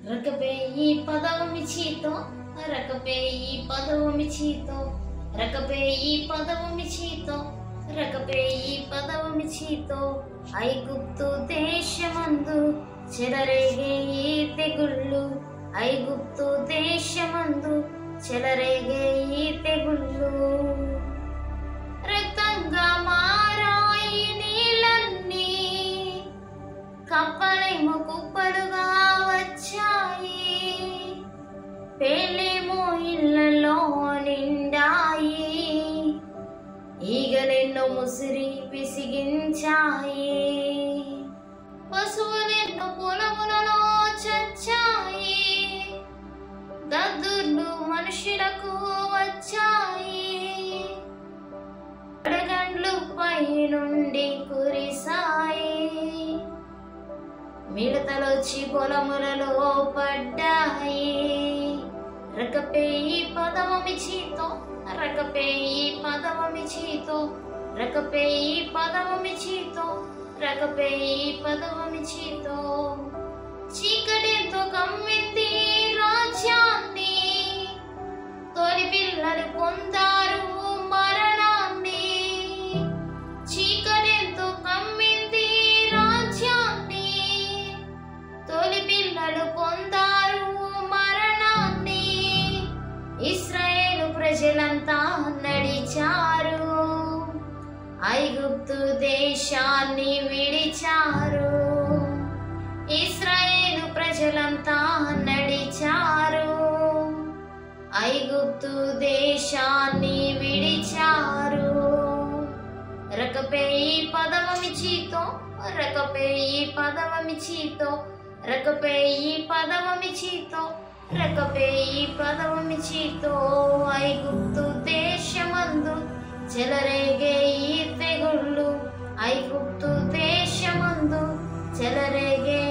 రకపేయి పదవమిచితో రకపేయి పదవమిచితో రకపేయి పదవమిచితో రకపేయి పదవమిచితో ఐగుప్తు దేశమందు చెలరేగే ఈ తెగుళ్ళు ఐగుప్తు దేశమందు చెలరేగే ఈ తెగుళ్ళు రక్తంగా మారాయి నీళ్ళన్నీ కప్పలేమో కుప్పలుగా వచ్చాయి పేలేమో ఇళ్ళలో నిండాయి ఈగలెన్నో ముసిరి పిసిగించాయి పశువులెన్నో పొలములలో చచ్చాయి దద్దుర్లు మనుషులకు వచ్చాయి అడగండ్లు పై నుండి కురిసాయి మిడతలొచ్చి పొలములలో పడ్డాయి రకపేయి పదవమిచితో రకపేయి పదవమిచితో రకపేయి పదవమిచితో రకపేయి పదవమిచితో చీకటితో కమ్మింది రాజ్యాన్ని తొలి పిల్లలు పొందారు మరణాన్ని చీకటితో కమ్మింది రాజ్యాన్ని తొలి పిల్లలు పొందారు మరణాన్ని ఇశ్రాయేలు ప్రజలంతా నడిచారు ఐగుప్తు దేశాన్ని విడిచారు ఇశ్రాయేలు ప్రజలంతా నడిచారు ఐగుప్తు దేశాన్ని విడిచారు రకపేయి పదవమిచితో రకపేయి పదవమిచితో రకపేయి పదవమిచితో రకపేయి పదవమిచితో ఐగుప్తు దేశమందు చెలరేగే ఈ తెగుళ్ళు ఐగుప్తు దేశమందు చెలరేగే